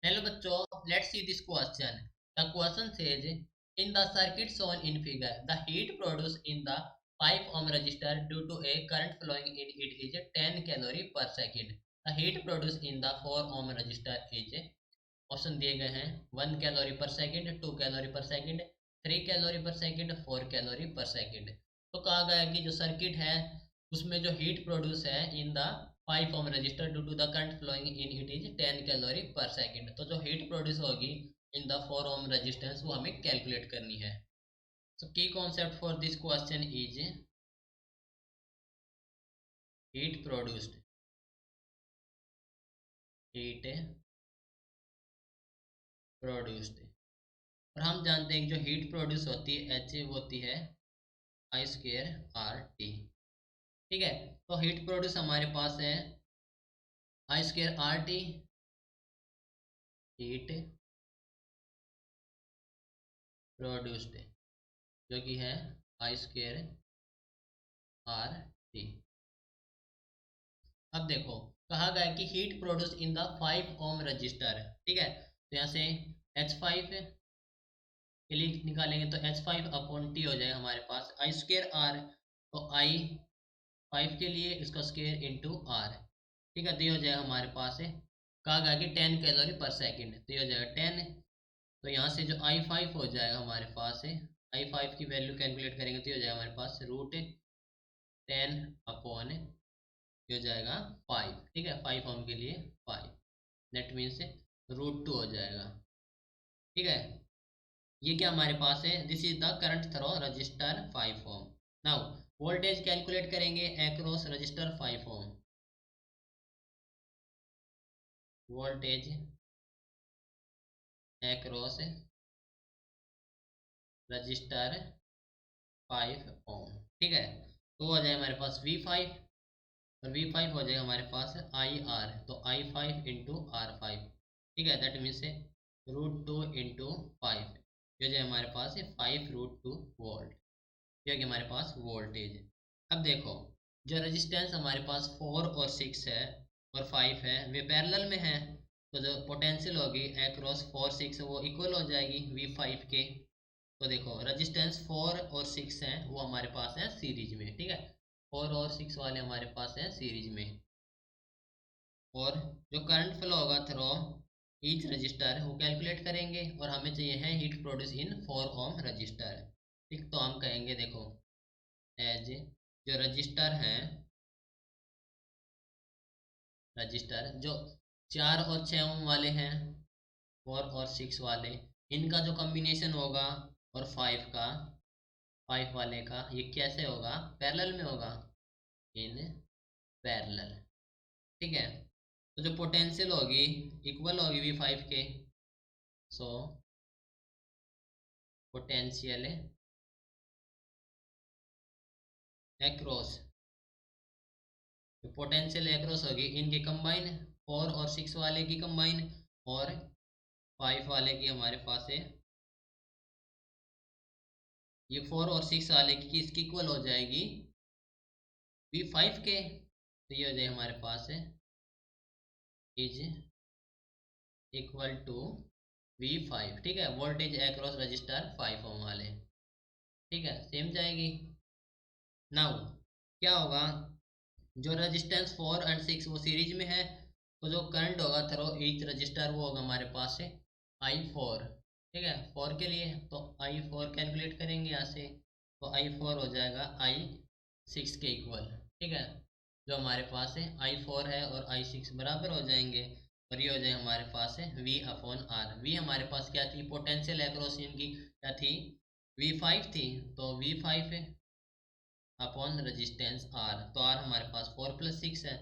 Hello bachcho, let's see this question. The question says, in the circuit shown in figure, the heat produced in the 5 ohm resistor due to a current flowing in it is 10 calorie per second. The heat produced in the 4 ohm resistor is, option दिए गए हैं 1 calorie per second, 2 calorie per second, 3 calorie per second, 4 calorie per second. तो कहा गया कि जो circuit है उसमें जो हीट प्रोड्यूस है in the 5 ohm resistor due to the current flowing in it is 10 calorie per second. तो जो हीट प्रोड्यूस होगी इन द 4 ओम रजिस्टेंस वो हमें कैलकुलेट करनी है। सो की concept for this question is heat produced, heat produced. और हम जानते हैं कि जो हीट प्रोड्यूस होती है एच वो होती है आई स्क्र आर टी। ठीक है, तो हीट प्रोड्यूस हमारे पास है I square R T, heat produced, जो कि है आई स्क्र आर टी। अब देखो कहा गया कि heat produce in the 5 ohm resistor. ठीक है, तो यहाँ से H5 के लिए निकालेंगे तो H5 अपॉन टी हो जाएगा हमारे पास आई स्क्र आर। तो आई 5 के लिए इसका स्क्वायर इंटू आर। ठीक है, तो ये हो जाएगा हमारे पास है कहा गया कि 10 कैलोरी पर सेकंड, तो ये हो जाएगा 10। तो यहाँ से जो आई 5 हो जाएगा हमारे पास है आई 5 की वैल्यू कैलकुलेट करेंगे तो ये हो जाएगा हमारे पास √10 अपॉन ये हो जाएगा 5। ठीक है, 5 ओम के लिए 5, नेट मीन्स √2 हो जाएगा। ठीक है, ये क्या हमारे पास है, this is the current through resistor 5 ohm. Now voltage calculate करेंगे across resistor 5 ohm. Voltage across resistor 5 ohm. ठीक है, तो हो जाए हमारे पास V5 और V5 हो जाएगा हमारे पास आई आर। तो I5 इंटू R5। ठीक है, दैट मीन्स √2 इंटू 5, जो है हमारे पास है 5√2 वोल्ट, जो कि हमारे पास वोल्टेज। अब देखो जो रेजिस्टेंस हमारे पास 4 और 6 है और 5 है वे पैरेलल में है, तो जो पोटेंशियल होगी अक्रॉस 4 6 वो इक्वल हो जाएगी V5 के। तो देखो रेजिस्टेंस 4 और 6 हैं वो हमारे पास है सीरीज में। ठीक है, 4 और 6 वाले हमारे पास है सीरीज में। और जो करंट फ्लो होगा थ्रो ईच रजिस्टर वो कैलकुलेट करेंगे और हमें चाहिए है heat produce in 4 ohm resistor. ठीक, तो हम कहेंगे देखो एज जो रजिस्टर हैं, रजिस्टर जो 4 और 6 ओम वाले हैं, 4 और 6 वाले, इनका जो कॉम्बिनेशन होगा और 5 वाले का ये कैसे होगा, पैरेलल में होगा, इन पैरेलल। ठीक है, तो जो पोटेंशियल होगी इक्वल होगी V5 के। सो पोटेंशियल एक्रॉस, जो पोटेंशियल एक्रॉस होगी इनके कंबाइन, 4 और 6 वाले की कंबाइन और 5 वाले की हमारे पास है, ये 4 और 6 वाले की इसकी इक्वल हो जाएगी V5 के। तो ये हो जाए हमारे पास है इज इक्वल टू V5। ठीक है, वोल्टेज अक्रॉस रजिस्टर 5 ओम वाले। ठीक है, सेम जाएगी। नाउ क्या होगा, जो रेजिस्टेंस 4 एंड 6 वो सीरीज में है, तो जो करंट होगा थ्रो ईच रजिस्टर वो होगा हमारे पास है I4। ठीक है, 4 के लिए तो I4 कैलकुलेट करेंगे यहाँ से, तो I4 हो जाएगा I6 के इक्वल। ठीक है, जो हमारे पास है I4 है और I6 बराबर हो जाएंगे और ये हो जाए हमारे पास है V अपॉन आर। V हमारे पास क्या थी, पोटेंशियल एक्रॉस इनकी क्या थी, V5 थी, तो V5 है अपॉन रजिस्टेंस आर। तो आर हमारे पास 4 + 6 है,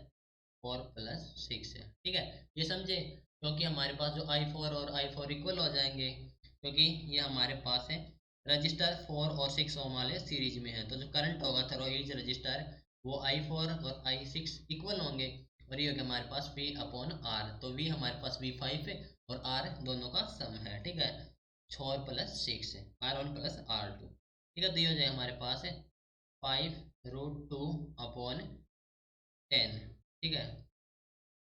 4 + 6 है। ठीक है, ये समझे, क्योंकि हमारे पास जो I4 और I4 इक्वल हो जाएंगे, क्योंकि ये हमारे पास है रजिस्टर 4 और 6 ओम वाले सीरीज में है, तो जो करंट होगा थ्रो ईच रजिस्टर वो I4 और I6 इक्वल होंगे और ये हो गया हमारे पास V अपॉन आर। तो V हमारे पास V5 है और R दोनों का सम है। ठीक है, 4 + 6 है, R1 + R2। ठीक है, तो ये हो जाए हमारे पास है 5√2 अपॉन 10। ठीक है,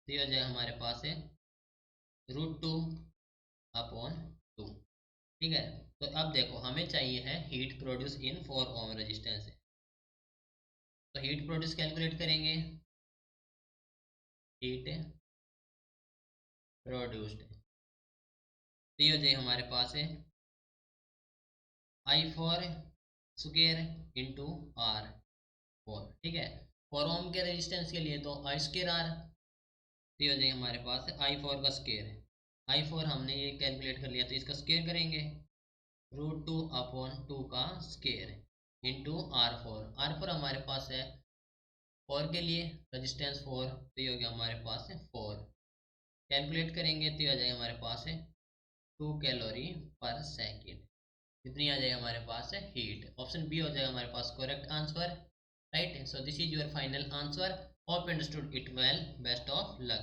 तो ये हो जाए हमारे पास है √2/2। ठीक है, तो अब देखो हमें चाहिए है heat produce in 4 ohm resistance. तो हीट प्रोड्यूस कैलकुलेट करेंगे, हीट प्रोड्यूस्ड, तो ये हो जाए हमारे पास है I4 स्क्वायर इंटू R4। ठीक है, 4 ओम के रेजिस्टेंस के लिए तो I स्क्वायर R, तो ये हो जाए हमारे पास है I4 का स्क्वायर। I4 हमने ये कैलकुलेट कर लिया, तो इसका स्क्वायर करेंगे, √2/2 का स्क्वायर इंटू R4 हमारे पास है 4 के लिए रेजिस्टेंस 4, तो ये हो गया हमारे पास है 4। कैलकुलेट करेंगे तो ये आ जाएगा हमारे पास है 2 कैलोरी पर सेकेंड। कितनी आ जाएगी हमारे पास है हीट। ऑप्शन बी हो जाएगा हमारे पास correct answer, right. So this is your final answer. Hope understood it well, best of luck.